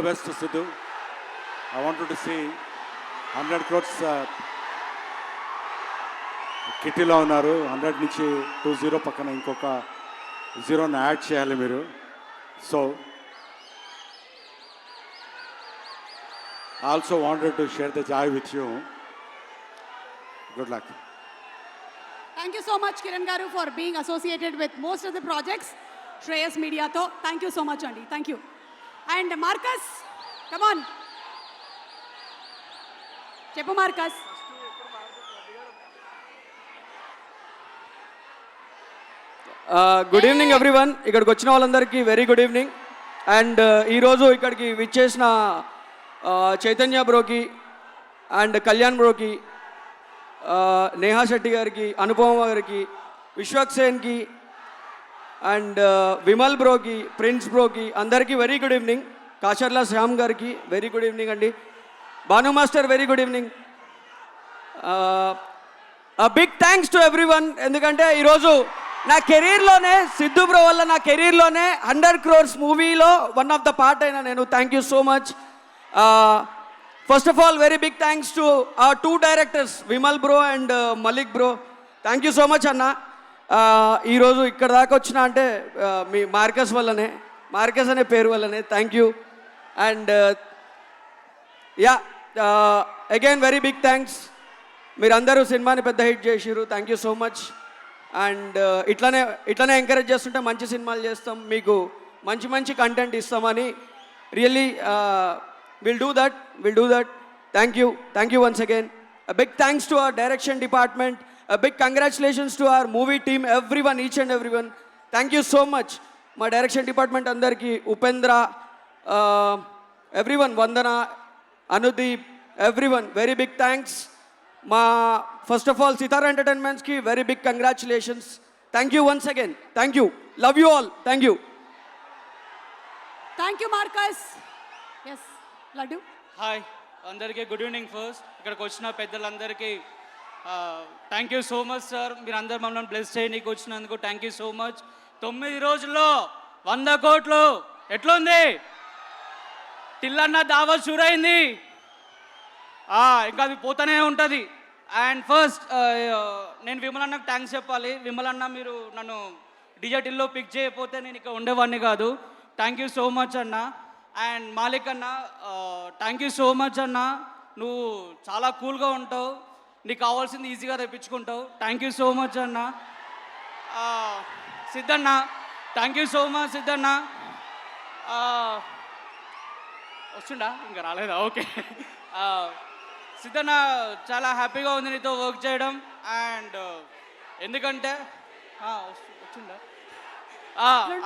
best, Sidhu. I wanted to see 100 crores కిటీలో ఉన్నారు. 100 నుంచి 20 పక్కన ఇంకొక జీరోని యాడ్ చేయాలి మీరు. So I also wanted to share the joy with you. Good luck. Thank you so much, Kiran Garu, for being associated with most of the projects. Shreyas Media to. Thank you so much, Andy. Thank you. And Marcus, come on. Cheppu Marcus. Good evening everyone. ఇక్కడికి వచ్చిన వాళ్ళందరికీ very good evening. And ఈరోజు ఇక్కడికి విచ్చేసిన చైతన్య బ్రోకి and Kalyan బ్రోకి, నేహా శెట్టి గారికి, అనుపమ గారికి, విశ్వక్ సేన్కి అండ్ విమల్ బ్రోకి, ప్రిన్స్ బ్రోకి అందరికీ very good evening. Kasarla Shyam గారికి వెరీ గుడ్ ఈవినింగ్ అండి. Bhanu master very good evening. Big thanks to everyone. ఎందుకంటే ఈరోజు నా కెరీర్లోనే, సిద్ధు బ్రో వల్ల నా కెరీర్లోనే 100 crores మూవీలో వన్ ఆఫ్ ద పార్ట్ అయినా నేను. Thank you so much. First of all very big thanks to our 2 directors, Vimal bro and Malik bro. Thank you so much అన్న. ఈరోజు ఇక్కడ దాకా వచ్చిన అంటే మీ మార్కస్ వల్లనే, మార్కస్ అనే పేరు వల్లనే. Thank you. And yeah, again very big thanks. మీరందరూ సినిమాని పెద్ద హిట్ చేసిర్రు. థ్యాంక్ యూ సో మచ్. అండ్ ఇట్లానే ఎంకరేజ్ చేస్తుంటే మంచి సినిమాలు చేస్తాం, మీకు మంచి మంచి కంటెంట్ ఇస్తామని. Really will do that. Thank you once again. Big thanks to our direction department. Big congratulations to our movie team, everyone, each and everyone. Thank you so much. మా డైరెక్షన్ డిపార్ట్మెంట్ అందరికీ, Upendra, everyone, Vandana, Anudeep, everyone, very big thanks. మా first of all Sitara ఎంటర్టైన్మెంట్స్కి very big congratulations. Thank you once again. Thank you. Love you all. Thank you. Thank you, Marcus. Yes, Laddu. Hi అందరికీ good evening. First ఇక్కడికి వచ్చిన పెద్దలందరికీ thank you so much sir. మీరు అందరు మమ్మల్ని bless చేయడానికి వచ్చినందుకు థ్యాంక్ యూ సో మచ్. 9 రోజుల్లో 100 కోట్లు ఎట్లుంది? టిల్లన్న దావత్ షురైంది, ఇంకా అది పోతూనే ఉంటుంది. అండ్ ఫస్ట్ నేను విమల్ అన్నకు థ్యాంక్స్ చెప్పాలి. విమల్ అన్న, మీరు నన్ను డిజటిల్లో పిక్ చేయకపోతే నేను ఇక్కడ ఉండేవాడిని కాదు. థ్యాంక్ యూ సో మచ్ అన్న. అండ్ మాలిక్ అన్న, థ్యాంక్ యూ సో మచ్ అన్న. నువ్వు చాలా కూల్గా ఉంటావు, నీకు కావాల్సింది ఈజీగా తెప్పించుకుంటావు. థ్యాంక్ యూ సో మచ్ అన్న. Siddhanna, thank you so much Siddhanna. వస్తుండా? ఇంకా రాలేదా? ఓకే. సిద్ధన్న, చాలా హ్యాపీగా ఉంది నీతో వర్క్ చేయడం. అండ్ ఎందుకంటే వచ్చిందా?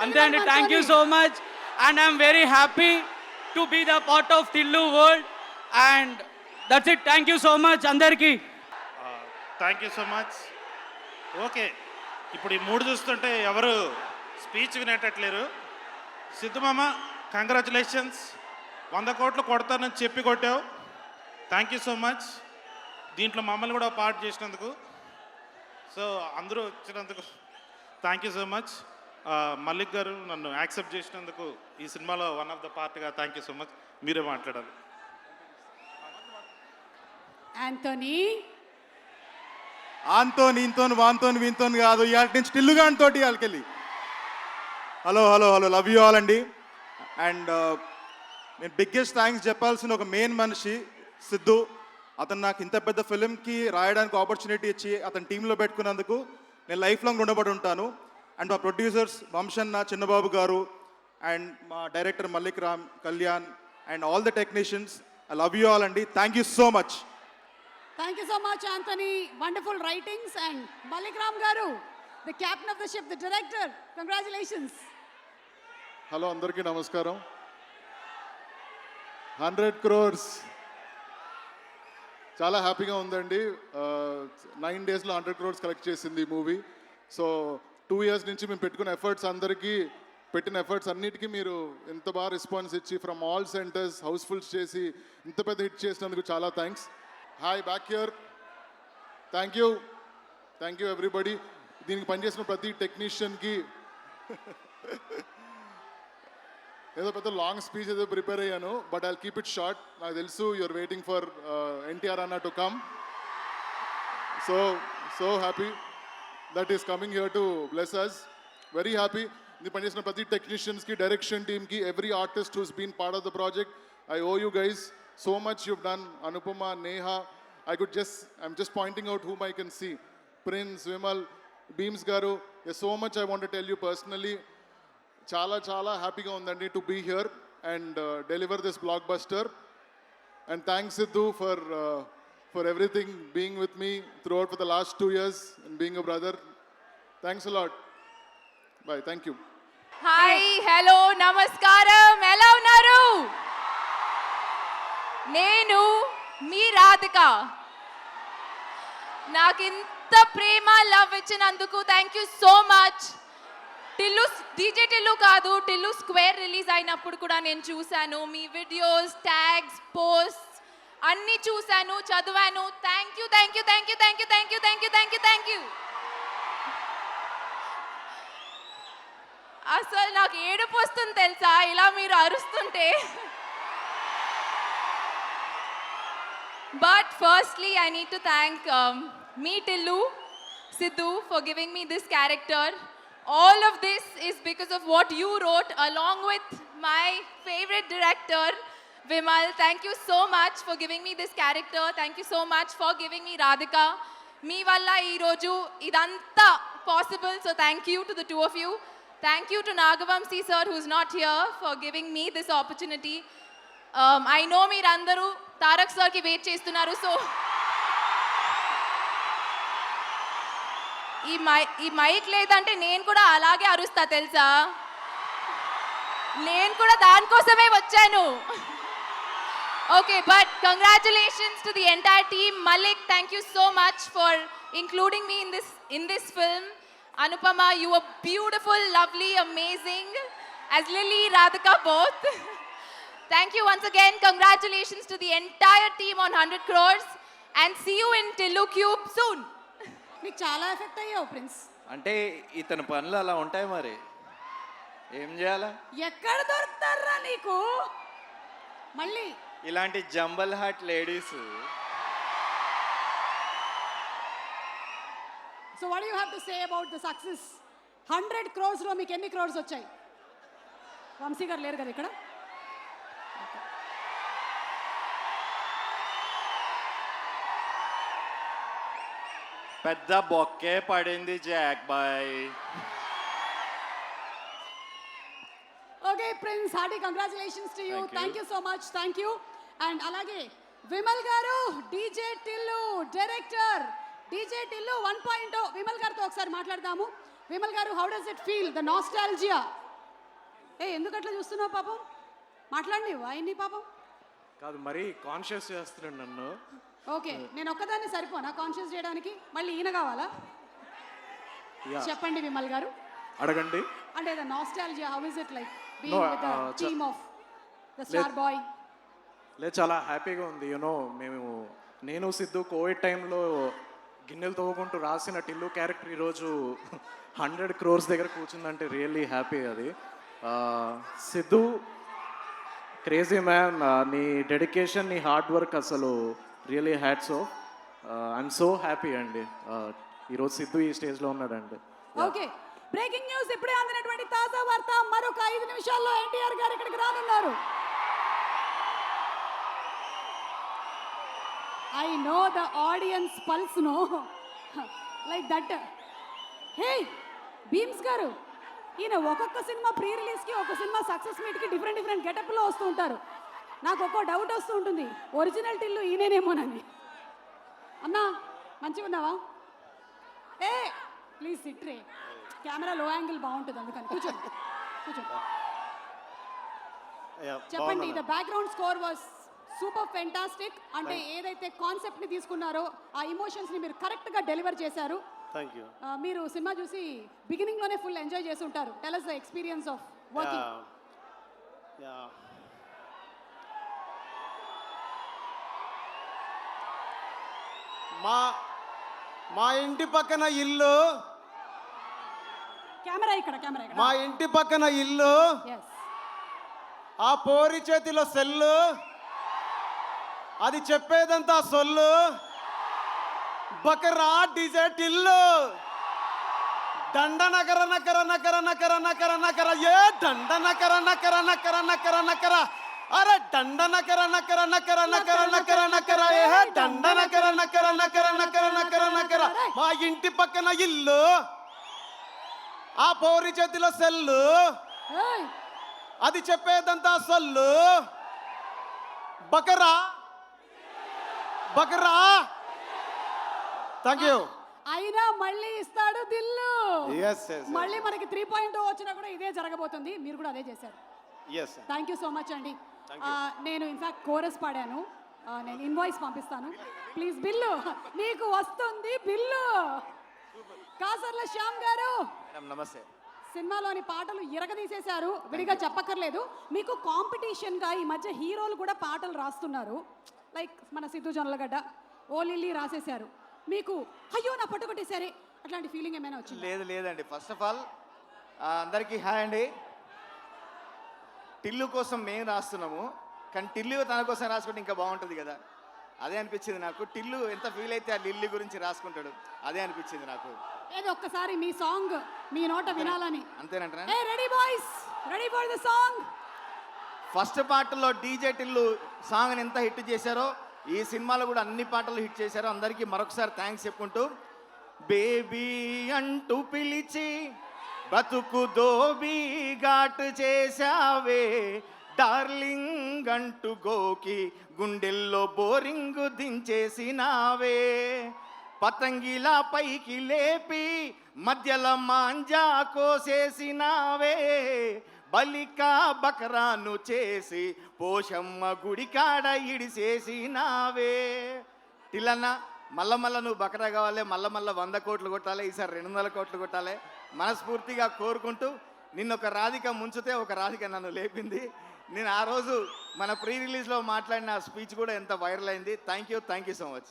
అంతే అండి. Thank you so much. And I'm very happy to be the part of Tillu world. And that's it. Thank you so much అందరికీ. Thank you so much. Okay, ఇప్పుడు ఈ 3 చూస్తుంటే ఎవరు స్పీచ్ వినేటట్లేరు. సిద్ధు మామ, కంగ్రాచులేషన్స్. 100 కోట్లు కొడతానని చెప్పి కొట్టావు. Thank you so much. దీంట్లో మమ్మల్ని కూడా పార్ట్ చేసినందుకు, సో అందరూ వచ్చినందుకు thank you so much. Mallik గారు, నన్ను యాక్సెప్ట్ చేసినందుకు ఈ సినిమాలో వన్ ఆఫ్ ద పార్ట్గా థ్యాంక్ యూ సో మచ్. మీరే మాట్లాడాలి. ఆంతోని వాంతోని కాదు, ఇవాళ నుంచి టిల్లుగాని తోటి వాళ్ళకెళ్ళి హలో లవ్ యూ ఆల్ అండి. అండ్ నేను బిగ్గెస్ట్ థ్యాంక్స్ చెప్పాల్సిన ఒక మెయిన్ మనిషి సిద్ధు. అతను నాకు ఇంత పెద్ద ఫిలింకి రాయడానికి ఆపర్చునిటీ ఇచ్చి అతని టీంలో పెట్టుకున్నందుకు నేను లైఫ్ లాంగ్ రుణపడి ఉంటాను. అండ్ మా ప్రొడ్యూసర్స్ వంశన్న, చిన్నబాబు గారు, అండ్ మా director Mallik Ram, Kalyan, and all the technicians, I love you all అండి. Thank you so much. Thank you so much, Anthony. Wonderful writings. And Malik Ram Garu, the captain of the ship, the director. Congratulations. Hello, అందరికీ నమస్కారం. 100 crores చాలా హ్యాపీగా ఉందండి. 9 daysలో 100 crores collect చేసింది ఈ movie. So 2 years నుంచి మేము పెట్టుకున్న పెట్టిన ఎఫర్ట్స్ అన్నిటికీ మీరు ఎంత బాగా రెస్పాన్స్ ఇచ్చి ఫ్రమ్ ఆల్ సెంటర్స్ హౌస్ఫుల్స్ చేసి ఇంత పెద్ద హిట్ చేసినందుకు చాలా thanks. Hi back here. Thank you everybody. దీనికి పనిచేసిన ప్రతి టెక్నీషియన్కి ఏదో పెద్ద లాంగ్ స్పీచ్ ఏదో ప్రిపేర్ అయ్యాను, but I keep it short. నాకు తెలుసు యూఆర్ వెయిటింగ్ ఫర్ ఎన్టీఆర్ అన్న to come. So happy that is coming here to bless us. Very happy. ఇది పనిచేసిన ప్రతి టెక్నీషియన్స్కి, డైరెక్షన్ టీమ్కి, every artist who's been part of the project. I owe you guys so much. You've done. Anupama, Neha, I'm just pointing out whom I can see. Prince, Vimal, Beams garu, there's so much I want to tell you personally. Chala happyga undandi to be here and deliver this blockbuster. And thanks Sidhu for everything, being with me throughout for the last 2 years and being a brother. Thanks a lot. Bye. Thank you. Hi, hello, నమస్కారం. ఎలా ఉన్నారు? నేను మీ రాధిక. నాకు ఇంత ప్రేమ, love ఇచ్చినందుకు thank you so much. Tillu, DJ Tillu కాదు, Tillu square release అయినప్పుడు కూడా నేను చూశాను. మీ వీడియోస్, ట్యాగ్స్, పోస్ట్ అన్నీ చూశాను, చదివాను. Thank you, thank you, thank you, thank you, thank you, thank you, thank you, thank you. అసలు నాకు ఏడుపు వస్తుంది తెలుసా ఇలా మీరు అరుస్తుంటే. But firstly, I need to thank me, Tillu, Sidhu, for giving me this character. All of this is because of what you wrote along with my favorite director, Vimal. Thank you so much for giving me this character. Thank you so much for giving me Radhika. Me valla ee roju idanta possible. So thank you to the two of you. Thank you to Nagavamsi sir, who's not here, for giving me this opportunity. I know మీరందరూ తారక్ సార్కి wait చేస్తున్నారు. So ఈ mic లేదంటే నేను కూడా అలాగే అరుస్తా తెలుసా. నేను కూడా దానికోసమే వచ్చాను. Okay, but congratulations to the entire team. Malik, thank you so much for including me in this film. Anupama, you were beautiful, lovely, amazing as Lily, Radhika both. Thank you once again. Congratulations to the entire team on 100 crores and see you in Tillu Cube soon. నీకు చాలా effect అయ్యావు prince. అంటే ఇతని పనులు అలా ఉంటాయి, మరి ఏం చేయాలా? ఎక్కడ దొరుకుతారా నీకు మళ్ళీ ఇలాంటి jumble heart ladies. So what you have to say about the success? 100 crores లో మీకు ఎన్ని క్రోర్స్ వచ్చాయి? వంశీ గారు లేరు కదా ఇక్కడ. పెద్ద బొక్కే పడింది jack boy. Okay Prince, hearty congratulations to you. Thank you so much. Thank you. And అలాగే విమల్ గారు, DJ Tillu director, DJ Tillu 1.0 Vimal గారితో ఒకసారి మాట్లాడదాము. విమల్ గారు, how does it feel, the nostalgia? ఎందుకు అట్లా చూస్తున్నావు పాపం? మాట్లాడి ఆయన్ని పాపం కాదు, మరీ కాన్షియస్ చేస్తున్నాడు నన్ను. ఓకే, నేను ఒక్కదాన్ని సరిపోనా కాన్షియస్ చేయడానికి? మళ్ళీ ఈయన కావాలా? చెప్పండి విమల్ గారు, అడగండి. అంటే the nostalgia, how is it like No, being with the team of the star boy? లేదు, చాలా హ్యాపీగా ఉంది. నేను సిద్ధు కోవిడ్ టైంలో గిన్నెలు తవ్వుకుంటూ రాసిన టిల్లు క్యారెక్టర్ ఈరోజు 100 crores దగ్గర కూర్చుందంటే రియల్లీ హ్యాపీ అది. సిద్ధు క్రేజీ మ్యాన్, నీ డెడికేషన్, నీ హార్డ్ వర్క్ అసలు really hats off. I'm so happy అండి ఈరోజు సిద్ధు ఈ స్టేజ్లో ఉన్నాడండి. ఓకే, బ్రేకింగ్ న్యూస్ ఇప్పుడే అందినటువంటి తాజా వార్త. మరొక 5 నిమిషాల్లో ఎన్టీఆర్ గారు ఇక్కడికి రానున్నారు. I know the audience pulse, no? Like that. Hey, Beams garu, ఈయన ఒక్కొక్క సినిమా ప్రీ రిలీజ్కి, ఒక సినిమా సక్సెస్ మీట్కి డిఫరెంట్ గెటప్లో వస్తూ ఉంటారు. నాకు ఒక్కో డౌట్ వస్తూ ఉంటుంది, ఒరిజినల్ టిల్లు ఈయనేమోనని. అన్నా మంచిగా ఉన్నావా? Please SIT ray, camera low angle బాగుంటుంది అందుకని. కూర్చోండి. చెప్పండి, the background score was super fantastic. అంటే ఏదైతే కాన్సెప్ట్ని తీసుకున్నారో ఆ ఎమోషన్స్ని మీరు కరెక్ట్గా డెలివర్ చేశారు. Thank you. మీరు సినిమా చూసి బిగినింగ్లోనే ఫుల్ ఎంజాయ్ చేసి ఉంటారు. Tell us the experience of working. మా ఇంటి పక్కన ఇల్లు, కెమెరా ఇక్కడ. మా ఇంటి పక్కన ఇల్లు yes, ఆ పోరి చేతిలో సెల్లు, అది చెప్పేదంతా సొల్లు. బకరా డీజే టిల్లు, దండ నకర నకర నకర నకర నకర నకర, ఏ దండ నకర నకర నకర నకర నకర, అరే దండ నకర నకర నకర నకర నకర నకర, ఏ దండ నకర నకర నకర నకర నకర నకర. మా ఇంటి పక్కన ఇల్లు, ఆ పౌరి చేతిలో సెల్లు, ఏయ్, అది చెప్పేదంతా సొల్లు. బకరా బకరా. Thank you. అయినా మళ్ళీ ఇస్తాడు దిల్లు. Yes, yes, yes. మళ్ళీ మనకి 3.0 వచ్చినా కూడా ఇదే జరగబోతుంది. మీరు కూడా అదే చేశారు. Yes thank you so much అండి. నేను ఇన్ఫాక్ట్ కోరస్ పాడాను. నేను ఇన్వాయిస్ పంపిస్తాను ప్లీజ్. బిల్లు నీకు వస్తుంది బిల్లు. కాసర్ల శ్యామ్ గారు, నమస్తే. సినిమాలోని పాటలు ఇరగదీసేశారు, విడిగా చెప్పక్కర్లేదు. మీకు కాంపిటీషన్గా ఈ మధ్య హీరోలు కూడా పాటలు రాస్తున్నారు. లైక్ మన సిద్ధు జొన్నలగడ్డ, ఓ లిల్లీ రాసేశారు. మీకు అయ్యో నా పట్టుకొట్టేసరే అట్లాంటి ఫీలింగ్ ఏమైనా వచ్చింది? లేదండి. ఫస్ట్ ఆఫ్ ఆల్ అందరికీ హాయ్ అండి. టిల్లు కోసం మేము రాస్తున్నాము, కానీ టిల్లు తన కోసం రాసుకుంటే ఇంకా బాగుంటుంది కదా, అదే అనిపించింది నాకు. టిల్లు ఎంత ఫీల్ అయితే ఆ లిల్లీ గురించి రాసుకుంటాడు, అదే అనిపించింది నాకు. ఏదో ఒక్కసారి మీ సాంగ్ మీ నోట వినాలని. అంతేనంటారా? ఏ ready boys, ready for the song. First పాటలో డీజే టిల్లు సాంగ్ని ఎంత హిట్ చేశారో ఈ సినిమాలో కూడా అన్ని పాటలు హిట్ చేశారు. అందరికీ మరొకసారి థ్యాంక్స్ చెప్పుకుంటూ, బేబీ అంటూ పిలిచి బతుకు దోబీ ఘాట్ చేశావే, డార్లింగ్ అంటూ గోకి గుండెల్లో బోరింగు దించేసినావే, పతంగిలా పైకి లేపి మధ్యలో మాంజా కోసేసినావే, బలికా బకరాను చేసి పోషమ్మ గుడికాడ ఇడిసేసినావే. టిల్లన్న మల్ల నువ్వు బకరా కావాలి, మల్ల 100 కోట్లు కొట్టాలి, ఈసారి 200 కోట్లు కొట్టాలి మనస్ఫూర్తిగా కోరుకుంటూ, నిన్న ఒక రాధిక ముంచితే ఒక రాధిక నన్ను లేపింది. నేను ఆ రోజు మన ప్రీ రిలీజ్లో మాట్లాడిన స్పీచ్ కూడా ఎంత వైరల్ అయింది. Thank you so much.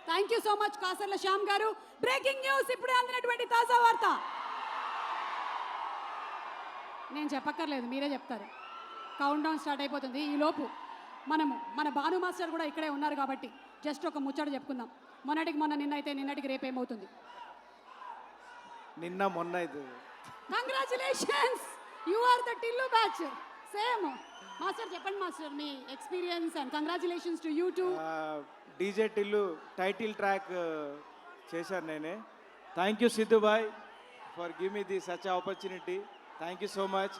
Thank you so much Kasarla Shyam గారు. బ్రేకింగ్ న్యూస్, ఇప్పుడే అందినటువంటి తాజా వార్త. నేను చెప్పక్కర్లేదు, మీరే చెప్తారు. కౌంట్ డౌన్ స్టార్ట్ అయిపోతుంది. ఈ లోపు మన భాను మాస్టర్ కూడా ఇక్కడే ఉన్నారు కాబట్టి జస్ట్ ఒక ముచ్చట చెప్పుకుందాం. మొన్నటికి మొన్న, నిన్నైతే నిన్నటికి రేపు ఏమవుతుంది? నిన్న మొన్న ఇది congratulations, you are the Tillu batch. Same master చెప్పండి మాస్టర్ మీ experience and congratulations to you too. DJ Tillu title track చేశాను నేనే. Thank you Siddhu boy for give me the such opportunity. Thank you so much.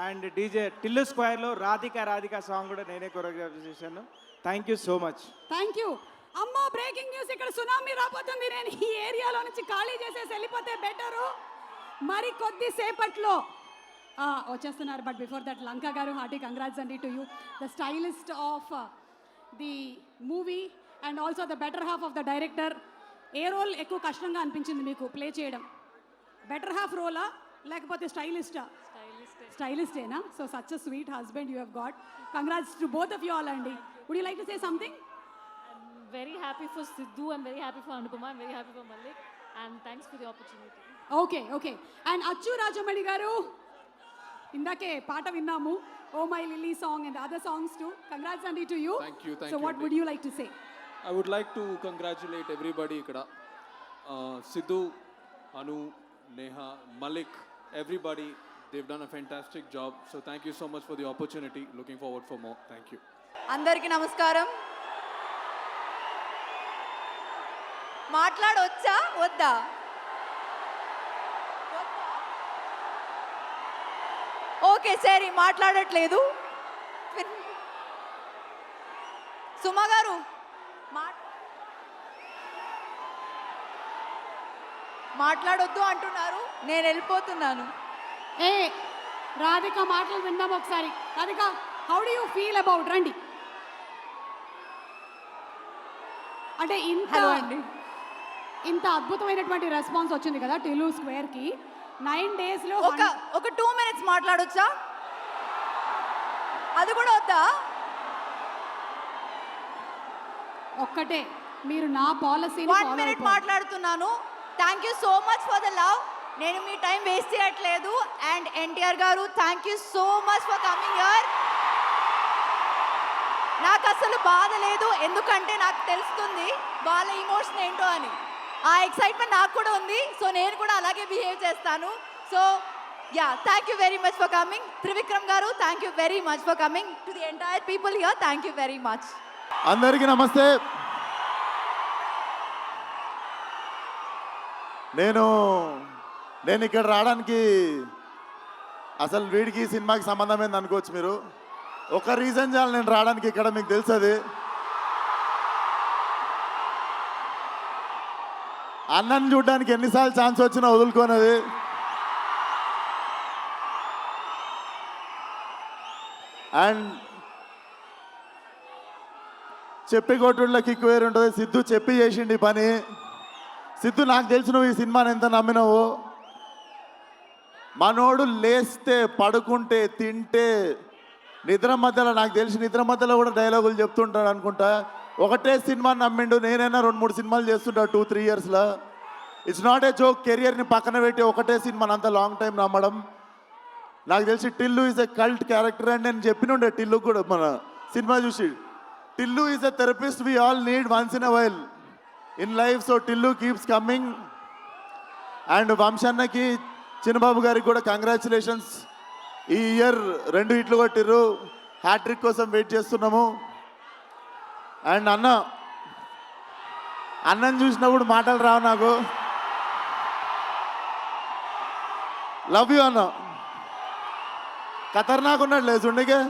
And DJ Tillu స్క్వేర్లో Radhika song కూడా నేనే choreograph చేశాను. Thank you so much. Thank you. అమ్మో breaking news, ఇక్కడ tsunami రాబోతుంది. నేను ఈ ఏరియాలో నుంచి ఖాళీ చేసేసి వెళ్ళిపోతే బెటరు. మరి కొద్దిసేపట్లో వచ్చేస్తున్నారు. బట్ బిఫోర్ దట్, లంకా గారు, హార్టీ కంగ్రాట్స్ అండి to you, the stylist of the movie and also the better half of the director. ఏ రోల్ ఎక్కువ కష్టంగా అనిపించింది మీకు ప్లే చేయడం? బెటర్ హాఫ్ రోలా లేకపోతే స్టైలిస్టా? స్టైలిస్టేనా? So such a sweet husband you have got. Congrats to both of you all అండి. Would you like to say something? Very happy for Sidhu, I'm very happy for Anupama, I'm very happy for Malik, and thanks for the opportunity. Okay. And Achu Rajamani గారు, ఇందాకే పాట విన్నాము, oh my lily song and other songs too. Congrats అండి to you. Thank you so what would you like to say? I would like to congratulate everybody ఇక్కడ. Sidhu, Anu, Neha, Malik, everybody, they've done a fantastic job. So thank you so much for the opportunity. Looking forward for more. Thank you. అందరికీ నమస్కారం. మాట్లాడొచ్చా వద్దా? Okay సరే, మాట్లాడట్లేదు. సుమా గారు మాట్లాడొద్దు అంటున్నారు, నేను వెళ్ళిపోతున్నాను. ఏ రాధిక మాటలు విందాం ఒకసారి. Radhika, how do you feel about? రండి. అంటే హలో అండి. ఇంత అద్భుతమైనటువంటి రెస్పాన్స్ వచ్చింది కదా టిల్లు స్క్వేర్కి. 9 డేస్లో ఒక 2 minutes మాట్లాడొచ్చా? అది కూడా వద్దా? ఒక్కటే, మీరు నా పాలసీని 1 minute మాట్లాడుతున్నాను. Thank you so much for the love. నేను మీ టైం వేస్ట్ చేయట్లేదు. అండ్ ఎన్టీఆర్ గారు, thank you so much for coming here. నాకు అసలు బాధ లేదు, ఎందుకంటే నాకు తెలుస్తుంది వాళ్ళ ఇమోషన్ ఏంటో అని. ఆ ఎక్సైట్మెంట్ నాకు కూడా ఉంది. సో నేను కూడా అలాగే బిహేవ్ చేస్తాను. So yeah, thank you very much for coming. Trivikram గారు, thank you very much for coming. To the entire people here, thank you very much. అందరికీ నమస్తే. నేను ఇక్కడ రావడానికి అసలు వీడికి సినిమాకి సంబంధం ఏంది అనుకోవచ్చు మీరు. ఒక రీజన్ చాలు నేను రావడానికి ఇక్కడ, మీకు తెలుసు అది. అన్నని చూడడానికి ఎన్నిసార్లు ఛాన్స్ వచ్చినా వదులుకోనది. అండ్ చెప్పి కొట్టుళ్ళ కిక్ వేరు ఉంటుంది. సిద్ధు చెప్పి చేసిండి ఈ పని. సిద్ధు, నాకు తెలిసి నువ్వు ఈ సినిమాని ఎంత నమ్మినావు. మనోడు లేస్తే, పడుకుంటే, తింటే, నిద్ర మధ్యలో, నాకు తెలిసి నిద్ర మధ్యలో కూడా డైలాగులు చెప్తుంటాడు అనుకుంటా. ఒకటే సినిమాని నమ్మిండు. నేనైనా 2-3 సినిమాలు చేస్తుంటా 2-3 ఇయర్స్లో. It's not a joke. కెరియర్ని పక్కన పెట్టి ఒకటే సినిమాని అంత లాంగ్ టైం నమ్మడం. నాకు తెలిసి Tillu is a cult character అని నేను చెప్పినుండే టిల్లు కూడా మన సినిమా చూసి. Tillu is a therapist we all need once in a while in life. So Tillu keeps coming. And వంశన్నకి, చిన్నబాబు గారికి కూడా కంగ్రాచులేషన్స్. ఈ ఇయర్ 2 హిట్లు కొట్టిర్రు. హ్యాట్రిక్ కోసం వెయిట్ చేస్తున్నాము. అండ్ అన్నని చూసినప్పుడు మాటలు రావు నాకు. లవ్ యూ అన్న. ఖతర్నాక్ ఉన్నాడు లేచుండికే.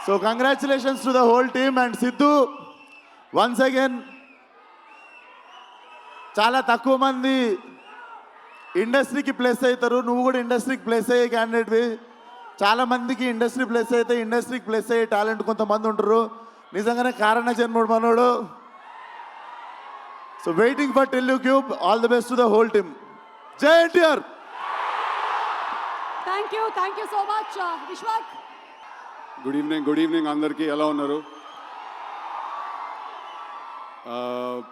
So congratulations to the whole team. And Siddhu, once again, చాలా తక్కువ మంది ఇండస్ట్రీకి ప్లేస్ అవుతారు. నువ్వు కూడా ఇండస్ట్రీకి ప్లేస్ అయ్యే క్యాండిడేట్వి. చాలా మందికి ఇండస్ట్రీ ప్లేస్ అయితే ఇండస్ట్రీకి ప్లేస్ అయ్యే టాలెంట్ కొంతమంది ఉంటారు. నిజంగానే కారణ జన్ముడు మనోడు. So waiting for Tillu cube. All the best to the whole team. జై NTR. Thank you so much Vishwak. Good evening అందరికీ. ఎలా ఉన్నారు?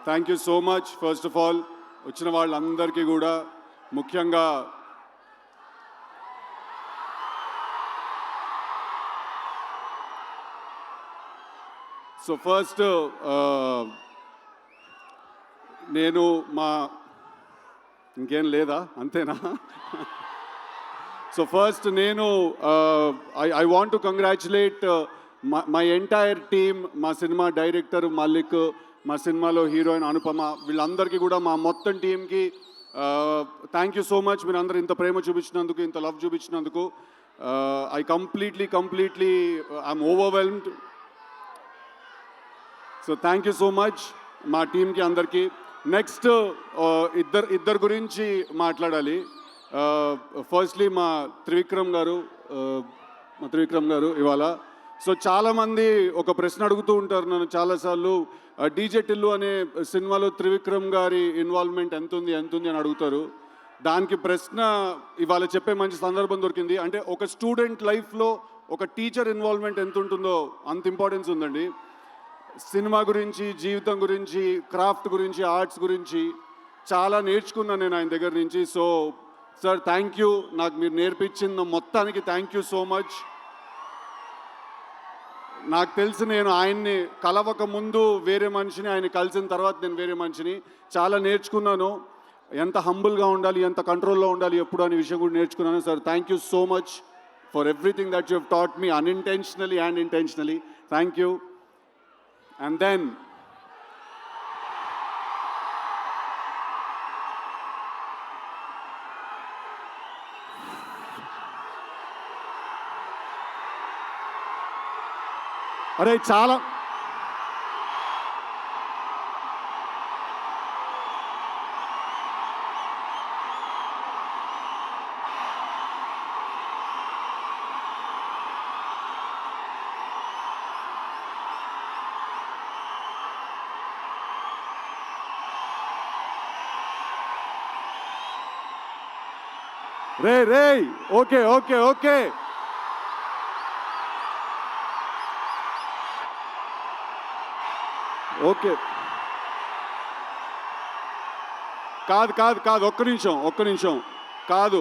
Thank you so much. First of all వచ్చిన వాళ్ళందరికీ కూడా, ముఖ్యంగా సో ఫస్ట్ నేను ఇంకేం లేదా, అంతేనా? సో ఫస్ట్ నేను I want to congratulate my entire team. మా సినిమా డైరెక్టర్ మల్లిక్, మా సినిమాలో హీరోయిన్ అనుపమ, వీళ్ళందరికీ కూడా, మా మొత్తం టీంకి థ్యాంక్ యూ సో మచ్. మీరు అందరూ ఇంత ప్రేమ చూపించినందుకు, ఇంత లవ్ చూపించినందుకు. I completely I'm overwhelmed. So thank you so much మా టీంకి అందరికీ. నెక్స్ట్ ఇద్దరు గురించి మాట్లాడాలి. ఫస్ట్లీ మా త్రివిక్రమ్ గారు ఇవాళ. సో చాలామంది ఒక ప్రశ్న అడుగుతూ ఉంటారు నన్ను చాలాసార్లు, డీజే టిల్లు అనే సినిమాలో త్రివిక్రమ్ గారి ఇన్వాల్వ్మెంట్ ఎంత ఉంది అని అడుగుతారు. దానికి ప్రశ్న ఇవాళ చెప్పే మంచి సందర్భం దొరికింది. అంటే ఒక స్టూడెంట్ లైఫ్లో ఒక టీచర్ ఇన్వాల్వ్మెంట్ ఎంత ఉంటుందో అంత ఇంపార్టెన్స్ ఉందండి. సినిమా గురించి, జీవితం గురించి, క్రాఫ్ట్ గురించి, ఆర్ట్స్ గురించి చాలా నేర్చుకున్నాను నేను ఆయన దగ్గర నుంచి. So sir, thank you. నాకు మీరు నేర్పించిన మొత్తానికి థ్యాంక్ యూ సో మచ్. నాకు తెలిసి నేను ఆయన్ని కలవక ముందు వేరే మనిషిని, ఆయన కలిసిన తర్వాత నేను వేరే మనిషిని. చాలా నేర్చుకున్నాను. ఎంత హంబుల్గా ఉండాలి, ఎంత కంట్రోల్లో ఉండాలి ఎప్పుడు అనే విషయం కూడా నేర్చుకున్నాను. Sir, thank you so much for everything that you have taught me, unintentionally and intentionally. Thank you. And then అరే చాలా రే ఓకే కాదు ఒక్క నిమిషం కాదు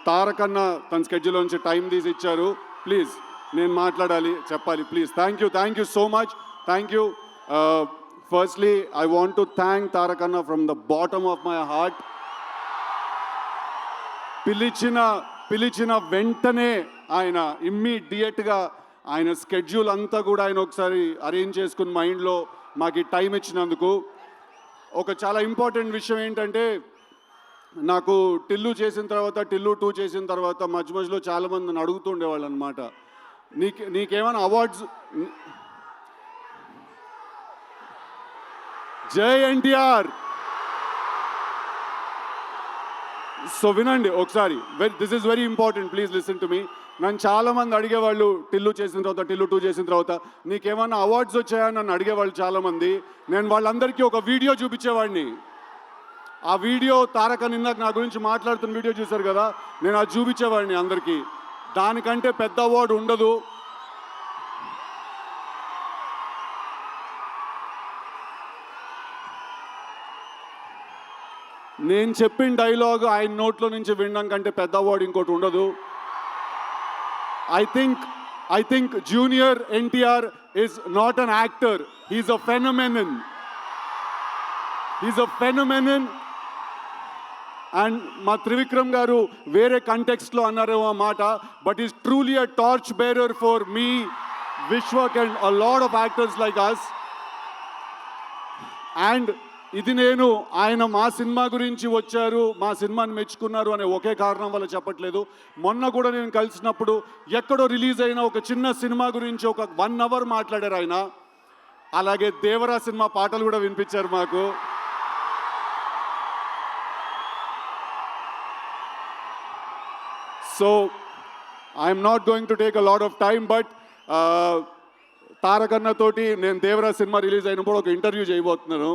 తారకన్న తన స్కెడ్యూల్ నుంచి టైం తీసి ఇచ్చారు. ప్లీజ్ నేను మాట్లాడాలి, చెప్పాలి, please. Thank you so much. Thank you. Firstly I want to thank Tarakanna from the bottom of my heart. పిలిచిన వెంటనే ఆయన ఇమ్మీడియట్గా ఆయన స్కెడ్యూల్ అంతా కూడా ఆయన ఒకసారి అరేంజ్ చేసుకుని మైండ్లో మాకు ఈ టైం ఇచ్చినందుకు. ఒక చాలా ఇంపార్టెంట్ విషయం ఏంటంటే, నాకు టిల్లు చేసిన తర్వాత, టిల్లు 2 చేసిన తర్వాత మధ్యలో చాలామంది నన్ను అడుగుతుండేవాళ్ళు అనమాట, నీకేమైనా అవార్డ్స్. జై ఎన్టీఆర్. సో వినండి ఒకసారి, this is very important, please listen to me. నన్ను చాలామంది అడిగేవాళ్ళు టిల్లు చేసిన తర్వాత, టిల్లు 2 చేసిన తర్వాత నీకేమన్నా అవార్డ్స్ వచ్చాయా నన్ను అడిగేవాళ్ళు చాలామంది. నేను వాళ్ళందరికీ ఒక వీడియో చూపించేవాడిని. ఆ వీడియో తారక నిందాక నా గురించి మాట్లాడుతున్న వీడియో చూశారు కదా, నేను అది చూపించేవాడిని అందరికీ. దానికంటే పెద్ద అవార్డు ఉండదు. నేను చెప్పిన డైలాగ్ ఆయన నోట్లో నుంచి వినడం కంటే పెద్ద అవార్డు ఇంకోటి ఉండదు. I think Junior NTR is not an actor. He's a phenomenon. And మా త్రివిక్రమ్ గారు వేరే కంటెక్స్ట్లో అన్నారేమో ఆ మాట, but is truly a torch bearer for me, Vishwak and a lot of actors like us. And ఇది నేను ఆయన మా సినిమా గురించి వచ్చారు, మా సినిమాని మెచ్చుకున్నారు అనే ఒకే కారణం వల్ల చెప్పట్లేదు. మొన్న కూడా నేను కలిసినప్పుడు ఎక్కడో రిలీజ్ అయిన ఒక చిన్న సినిమా గురించి ఒక 1 hour మాట్లాడారు ఆయన. అలాగే దేవరా సినిమా పాటలు కూడా వినిపించారు మాకు. So I'm not going to take a lot of time, but Tarakanna తోటి నేను దేవరా సినిమా రిలీజ్ అయినప్పుడు ఒక ఇంటర్వ్యూ చేయబోతున్నాను.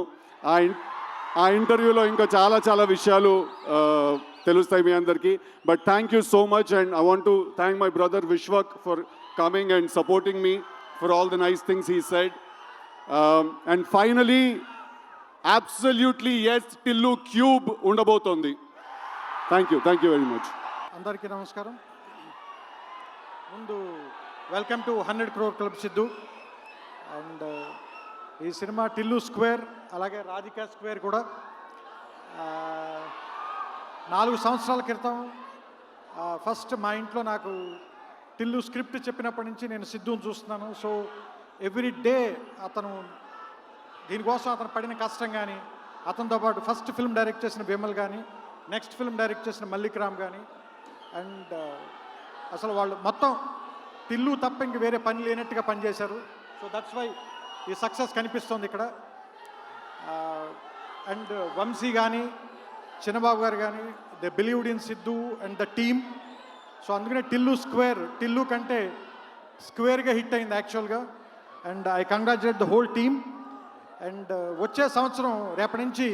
ఆ ఇంటర్వ్యూలో ఇంకా చాలా విషయాలు తెలుస్తాయి మీ అందరికీ. But thank you so much, and I want to thank my brother Vishwak for coming and supporting me for all the nice things he said. And finally absolutely yes, Tillu cube ఉండబోతోంది. Thank you very much. అందరికీ నమస్కారం. ముందు welcome to 100 crore club Siddhu. And ఈ సినిమా Tillu square, అలాగే Radhika square కూడా 4 సంవత్సరాల క్రితం ఫస్ట్ మా ఇంట్లో నాకు టిల్లు స్క్రిప్ట్ చెప్పినప్పటి నుంచి నేను సిద్ధుని చూస్తున్నాను. సో ఎవ్రీ డే అతను దీనికోసం అతను పడిన కష్టం కానీ, అతనితో పాటు ఫస్ట్ ఫిల్మ్ డైరెక్ట్ చేసిన విమల్ కానీ, నెక్స్ట్ ఫిల్మ్ డైరెక్ట్ చేసిన మల్లిక్ రామ్ కానీ, అండ్ అసలు వాళ్ళు మొత్తం టిల్లు తప్ప ఇంక వేరే పని లేనట్టుగా పనిచేశారు. సో దట్స్ వై ఈ సక్సెస్ కనిపిస్తుంది ఇక్కడ. అండ్ వంశీ కానీ, చిన్నబాబు గారు కానీ, they believed in Siddhu and the team. So అందుకనే టిల్లు స్క్వేర్, టిల్లు కంటే స్క్వేర్గా హిట్ అయింది యాక్చువల్గా. And I congratulate the whole team. And వచ్చే సంవత్సరం రేపటి నుంచి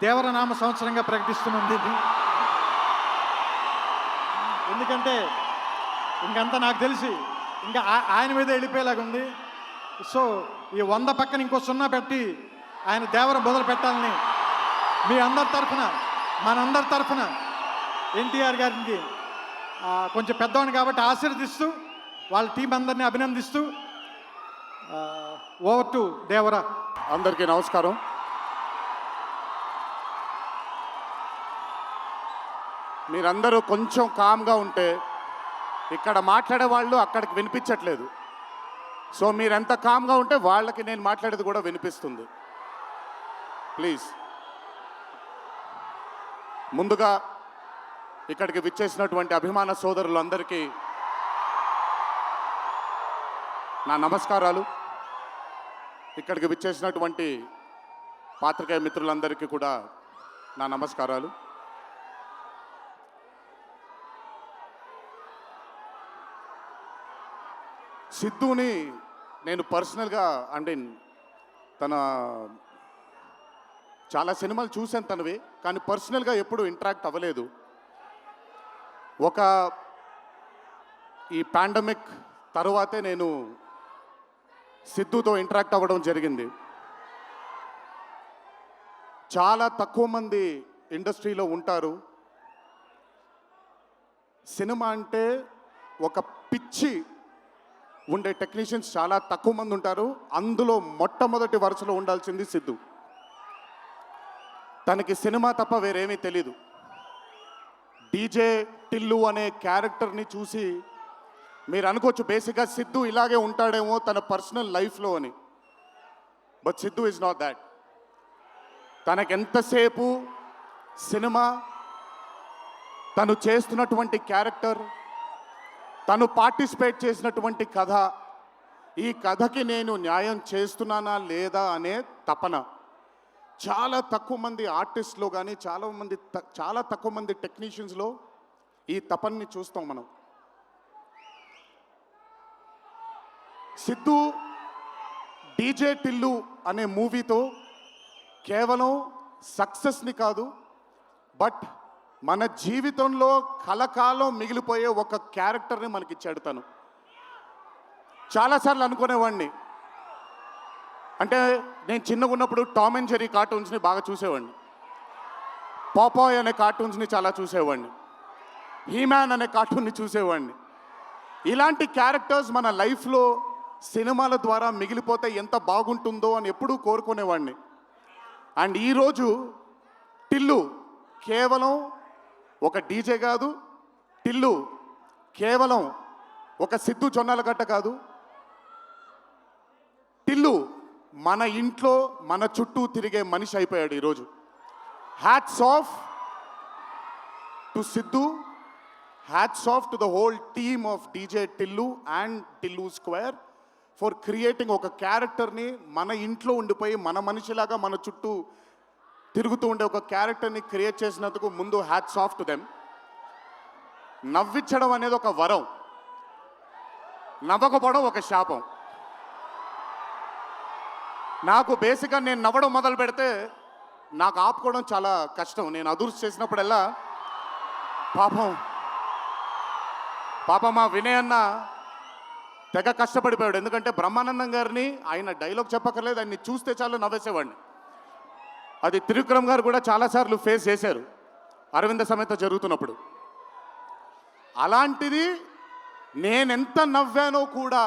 దేవరనామ సంవత్సరంగా ప్రకటిస్తున్నది ఇది. ఎందుకంటే ఇంకంతా నాకు తెలిసి ఇంకా ఆయన మీద వెళ్ళిపోయేలాగా ఉంది. సో ఈ 100 పక్కన ఇంకో 0 పెట్టి ఆయన దేవర మొదలు పెట్టాలని మీ అందరి తరఫున, మనందరి తరఫున ఎన్టీఆర్ గారికి కొంచెం పెద్దవాడిని కాబట్టి ఆశీర్వదిస్తూ, వాళ్ళ టీం అందరినీ అభినందిస్తూ, ఓవర్ టు దేవరా. అందరికీ నమస్కారం. మీరందరూ కొంచెం కామ్గా ఉంటే ఇక్కడ మాట్లాడే వాళ్ళు అక్కడికి వినిపించట్లేదు. సో మీరెంత కామ్గా ఉంటే వాళ్ళకి నేను మాట్లాడేది కూడా వినిపిస్తుంది. ప్లీజ్. ముందుగా ఇక్కడికి విచ్చేసినటువంటి అభిమాన సోదరులందరికీ నా నమస్కారాలు. ఇక్కడికి విచ్చేసినటువంటి పాత్రికేయ మిత్రులందరికీ కూడా నా నమస్కారాలు. సిద్ధుని నేను పర్సనల్గా అంటే తన చాలా సినిమాలు చూశాను తనవి, కానీ పర్సనల్గా ఎప్పుడు ఇంటరాక్ట్ అవ్వలేదు. ఈ పాండమిక్ తరువాతే నేను సిద్ధుతో ఇంటరాక్ట్ అవ్వడం జరిగింది. చాలా తక్కువ మంది ఇండస్ట్రీలో ఉంటారు సినిమా అంటే ఒక పిచ్చి ఉండే టెక్నీషియన్స్ చాలా తక్కువ మంది ఉంటారు. అందులో మొట్టమొదటి వరుసలో ఉండాల్సింది సిద్ధు. తనకి సినిమా తప్ప వేరేమీ తెలీదు. డీజే టిల్లు అనే క్యారెక్టర్ని చూసి మీరు అనుకోవచ్చు బేసిక్గా సిద్ధు ఇలాగే ఉంటాడేమో తన పర్సనల్ లైఫ్లో అని. But Siddhu is not that. తనకెంతసేపు సినిమా, తను చేస్తున్నటువంటి క్యారెక్టర్, తను పార్టిసిపేట్ చేసినటువంటి కథ, ఈ కథకి నేను న్యాయం చేస్తున్నానా లేదా అనే తపన. చాలా తక్కువ మంది ఆర్టిస్ట్లో కానీ చాలా తక్కువ మంది టెక్నీషియన్స్లో ఈ తపనని చూస్తాం మనం. సిద్ధు డీజే టిల్లు అనే మూవీతో కేవలం సక్సెస్ని కాదు, బట్ మన జీవితంలో కలకాలం మిగిలిపోయే ఒక క్యారెక్టర్ని మనకిచ్చాడు తను. చాలాసార్లు అనుకునేవాడిని, అంటే నేను చిన్నగా ఉన్నప్పుడు టామ్ అండ్ జెర్రీ కార్టూన్స్ని బాగా చూసేవాడిని, పాపాయ్ అనే కార్టూన్స్ని చాలా చూసేవాడిని, హీమ్యాన్ అనే కార్టూన్ని చూసేవాడిని. ఇలాంటి క్యారెక్టర్స్ మన లైఫ్లో సినిమాల ద్వారా మిగిలిపోతే ఎంత బాగుంటుందో అని ఎప్పుడూ కోరుకునేవాడిని. అండ్ ఈరోజు టిల్లు కేవలం ఒక డీజే కాదు, టిల్లు కేవలం ఒక సిద్ధు జొన్నలగడ్డ కాదు, టిల్లు మన ఇంట్లో మన చుట్టూ తిరిగే మనిషి అయిపోయాడు ఈరోజు. Hats off to Siddhu, hats off to the whole team of DJ Tillu and Tillu square for creating ఒక క్యారెక్టర్ని మన ఇంట్లో ఉండిపోయి మన మనిషిలాగా మన చుట్టూ తిరుగుతూ ఉండే ఒక క్యారెక్టర్ని క్రియేట్ చేసినందుకు ముందు హ్యాట్స్ ఆఫ్ టు దెమ్. నవ్వించడం అనేది ఒక వరం, నవ్వకపోవడం ఒక శాపం. నాకు బేసిక్గా నేను నవ్వడం మొదలు పెడితే నాకు ఆపుకోవడం చాలా కష్టం. నేను అదుర్స్ చేసినప్పుడల్లా పాపం మా వినయ్ అన్న తెగ కష్టపడిపోయాడు. ఎందుకంటే బ్రహ్మానందం గారిని ఆయన డైలాగ్ చెప్పక్కర్లేదు, ఆయన్ని చూస్తే చాలు నవ్వేసేవాడిని. అది త్రివిక్రమ్ గారు కూడా చాలాసార్లు ఫేస్ చేశారు అరవింద సమేత జరుగుతున్నప్పుడు. అలాంటిది నేనెంత నవ్వానో కూడా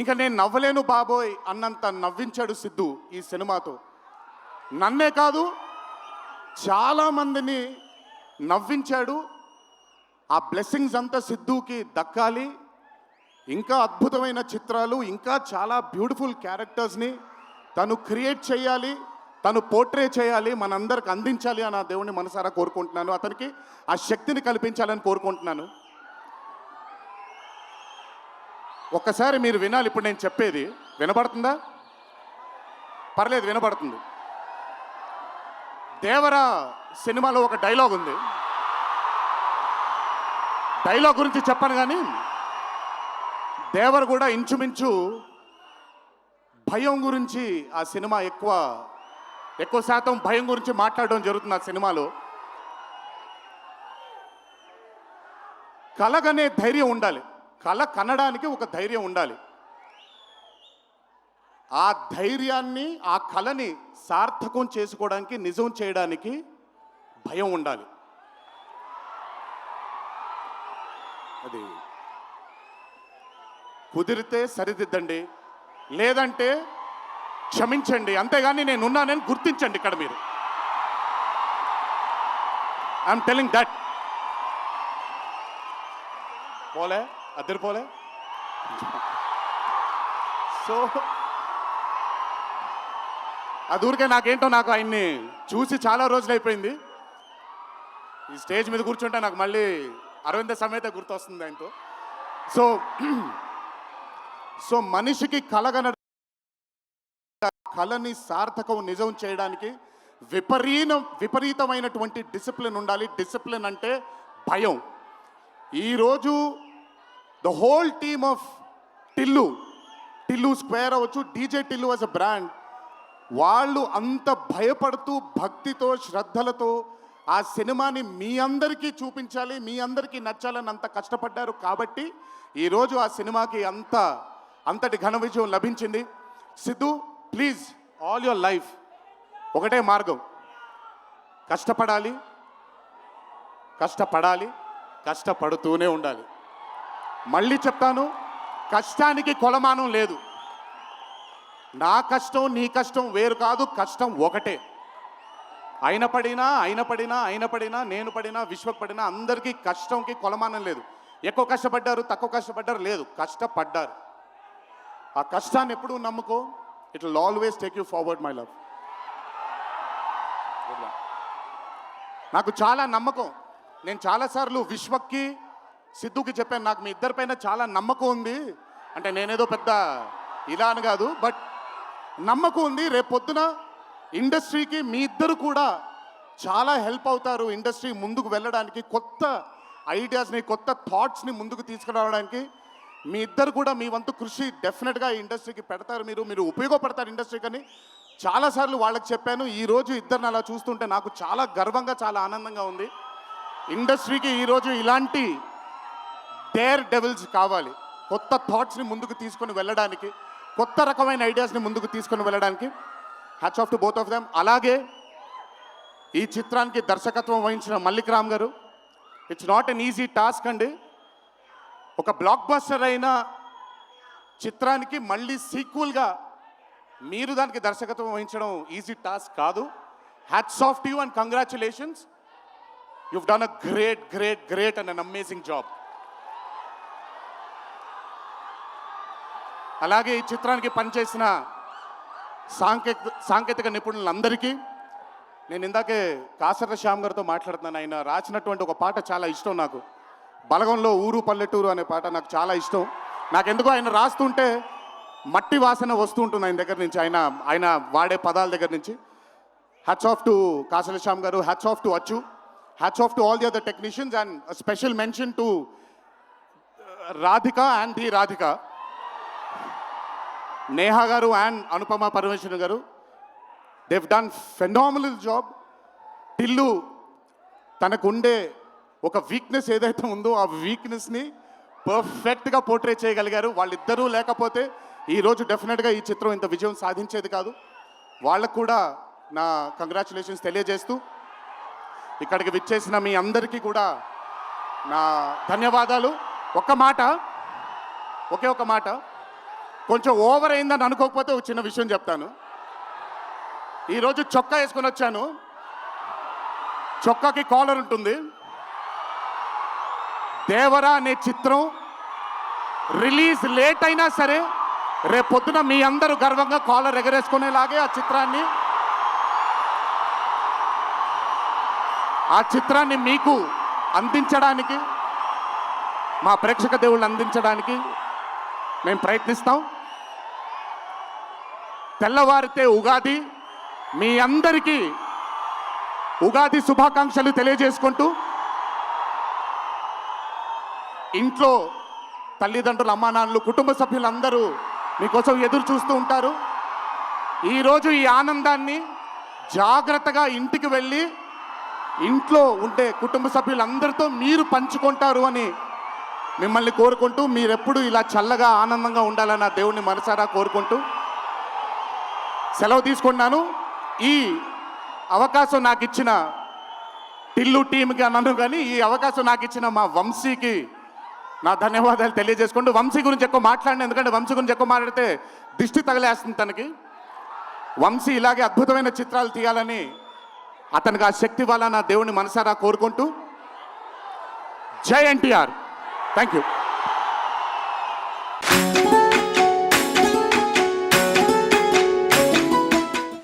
ఇంకా నేను నవ్వలేను బాబోయ్ అన్నంత నవ్వించాడు సిద్ధు ఈ సినిమాతో. నన్నే కాదు చాలామందిని నవ్వించాడు. ఆ బ్లెస్సింగ్స్ అంతా సిద్ధుకి దక్కాలి. ఇంకా అద్భుతమైన చిత్రాలు, ఇంకా చాలా బ్యూటిఫుల్ క్యారెక్టర్స్ని తను క్రియేట్ చేయాలి, తను పోర్ట్రే చేయాలి, మనందరికి అందించాలి అని ఆ దేవుణ్ణి మనసారా కోరుకుంటున్నాను. అతనికి ఆ శక్తిని కల్పించాలని కోరుకుంటున్నాను. ఒక్కసారి మీరు వినాలి ఇప్పుడు నేను చెప్పేది. వినపడుతుందా? పర్లేదు, వినపడుతుంది. దేవరా సినిమాలో ఒక డైలాగ్ ఉంది. డైలాగ్ గురించి చెప్పను కానీ దేవర్ కూడా ఇంచుమించు భయం గురించి ఆ సినిమా ఎక్కువ శాతం భయం గురించి మాట్లాడడం జరుగుతుంది ఆ సినిమాలో. కలగనే ధైర్యం ఉండాలి, కళ కనడానికి ఒక ధైర్యం ఉండాలి. ఆ ధైర్యాన్ని, ఆ కళని సార్థకం చేసుకోవడానికి, నిజం చేయడానికి భయం ఉండాలి. అది కుదిరితే సరిదిద్దండి, లేదంటే క్షమించండి, అంతేగాని నేనున్నానని గుర్తించండి. ఇక్కడ మీరు ఐఎమ్ టెలింగ్ దట్. పోలే అద్దరు పోలే. సో అది ఊరికే నాకు ఆయన్ని చూసి చాలా రోజులు అయిపోయింది. ఈ స్టేజ్ మీద కూర్చుంటే నాకు మళ్ళీ అరవింద సమేత గుర్తొస్తుంది ఆయనతో. సో మనిషికి కళని సార్థకం నిజం చేయడానికి విపరీతమైనటువంటి డిసిప్లిన్ ఉండాలి. డిసిప్లిన్ అంటే భయం. ఈరోజు the whole team of Tillu square అవ్వచ్చు, DJ Tillu as a brand, వాళ్ళు అంత భయపడుతూ భక్తితో శ్రద్ధలతో ఆ సినిమాని మీ అందరికీ చూపించాలి, మీ అందరికీ నచ్చాలని అంత కష్టపడ్డారు. కాబట్టి ఈరోజు ఆ సినిమాకి అంతటి ఘన విజయం లభించింది. Siddhu, please, all your life ఒకటే మార్గం, కష్టపడాలి, కష్టపడాలి, కష్టపడుతూనే ఉండాలి. మళ్ళీ చెప్తాను, కష్టానికి కొలమానం లేదు. నా కష్టం నీ కష్టం వేరు కాదు, కష్టం ఒకటే. అయిన పడినా నేను పడినా విశ్వకు పడినా అందరికీ కష్టంకి కొలమానం లేదు. ఎక్కువ కష్టపడ్డారు, తక్కువ కష్టపడ్డారు లేదు, కష్టపడ్డారు. ఆ కష్టాన్ని ఎప్పుడూ నమ్ముకో. It will always take you forward my love. నాకు చాలా నమ్మకం. నేను చాలాసార్లు విశ్వక్కి సిద్ధుకి చెప్పాను, నాకు మీ ఇద్దరిపైన చాలా నమ్మకం ఉంది. అంటే నేనేదో పెద్ద ఇలా అని కాదు, బట్ నమ్మకం ఉంది. రేపు పొద్దున ఇండస్ట్రీకి మీ ఇద్దరు కూడా చాలా హెల్ప్ అవుతారు. ఇండస్ట్రీ ముందుకు వెళ్ళడానికి, కొత్త ఐడియాస్ని, కొత్త థాట్స్ని ముందుకు తీసుకురావడానికి మీ ఇద్దరు కూడా మీ వంతు కృషి డెఫినెట్గా ఈ ఇండస్ట్రీకి పెడతారు. మీరు ఉపయోగపడతారు ఇండస్ట్రీకి అని చాలాసార్లు వాళ్ళకి చెప్పాను. ఈరోజు ఇద్దరిని అలా చూస్తుంటే నాకు చాలా గర్వంగా, చాలా ఆనందంగా ఉంది. ఇండస్ట్రీకి ఈరోజు ఇలాంటి డేర్ డెవిల్స్ కావాలి, కొత్త థాట్స్ని ముందుకు తీసుకొని వెళ్ళడానికి, కొత్త రకమైన ఐడియాస్ని ముందుకు తీసుకొని వెళ్ళడానికి. Hats off to both of them. అలాగే ఈ చిత్రానికి దర్శకత్వం వహించిన మల్లిక్ రామ్ గారు, it's not an easy task అండి. ఒక బ్లాక్ బస్టర్ అయిన చిత్రానికి మళ్ళీ సీక్వెల్గా మీరు దానికి దర్శకత్వం వహించడం ఈజీ టాస్క్ కాదు. Hats off to you and congratulations. You've done a great great great and an amazing job. అలాగే ఈ చిత్రానికి పనిచేసిన సాంకేతిక నిపుణులందరికీ, నేను ఇందాకే కాసర్ల శ్యామ్ గారితో మాట్లాడుతున్నాను. ఆయన రాసినటువంటి ఒక పాట చాలా ఇష్టం నాకు. బలగంలో ఊరు పల్లెటూరు అనే పాట నాకు చాలా ఇష్టం. నాకెందుకో ఆయన రాస్తుంటే మట్టి వాసన వస్తూ ఉంటుంది ఆయన దగ్గర నుంచి, ఆయన వాడే పదాల దగ్గర నుంచి. Hats off to Kasarla Shyam గారు, హ్యాట్స్ ఆఫ్ టు అచ్చు, hats off to all the other technicians, and special mention to Radhika and the Radhika, Neha గారు అండ్ అనుపమ పరమేశ్వరన్ గారు. they've done phenomenal job. Tillu తనకుండే ఒక వీక్నెస్ ఏదైతే ఉందో ఆ వీక్నెస్ని పర్ఫెక్ట్గా పోర్ట్రే చేయగలిగారు. వాళ్ళిద్దరూ లేకపోతే ఈరోజు డెఫినెట్గా ఈ చిత్రం ఇంత విజయం సాధించేది కాదు. వాళ్ళకు కూడా నా కంగ్రాచులేషన్స్ తెలియజేస్తూ, ఇక్కడికి విచ్చేసిన మీ అందరికీ కూడా నా ధన్యవాదాలు. ఒకే ఒక మాట, కొంచెం ఓవర్ అయిందని అనుకోకపోతే ఒక చిన్న విషయం చెప్తాను. ఈరోజు చొక్కా వేసుకొని వచ్చాను, చొక్కాకి కాలర్ ఉంటుంది. దేవరా అనే చిత్రం రిలీజ్ లేట్ అయినా సరే రేపు పొద్దున మీ అందరూ గర్వంగా కాలర్ ఎగరేసుకునేలాగే ఆ చిత్రాన్ని మీకు అందించడానికి, మా ప్రేక్షక దేవుళ్ళు అందించడానికి మేము ప్రయత్నిస్తాం. తెల్లవారితే ఉగాది, మీ అందరికీ ఉగాది శుభాకాంక్షలు తెలియజేసుకుంటూ, ఇంట్లో తల్లిదండ్రులు, అమ్మానాన్నలు, కుటుంబ సభ్యులందరూ మీకోసం ఎదురు చూస్తూ ఉంటారు. ఈరోజు ఈ ఆనందాన్ని జాగ్రత్తగా ఇంటికి వెళ్ళి ఇంట్లో ఉండే కుటుంబ సభ్యులందరితో మీరు పంచుకుంటారు అని మిమ్మల్ని కోరుకుంటూ, మీరెప్పుడు ఇలా చల్లగా ఆనందంగా ఉండాలని ఆ దేవుణ్ణి మనసారా కోరుకుంటూ సెలవు తీసుకున్నాను. ఈ అవకాశం నాకు ఇచ్చిన టిల్లు టీంకి అన్నాను, కానీ ఈ అవకాశం నాకు ఇచ్చిన మా వంశీకి నా ధన్యవాదాలు తెలియజేసుకుంటూ, వంశీ గురించి ఎక్కువ మాట్లాడిన, ఎందుకంటే వంశీ గురించి ఎక్కువ మాట్లాడితే దిష్టి తగిలేస్తుంది తనకి. వంశీ ఇలాగే అద్భుతమైన చిత్రాలు తీయాలని, అతనికి ఆ శక్తి వల్ల నా దేవుని మనసారా కోరుకుంటూ, జై ఎన్టీఆర్. Thank you.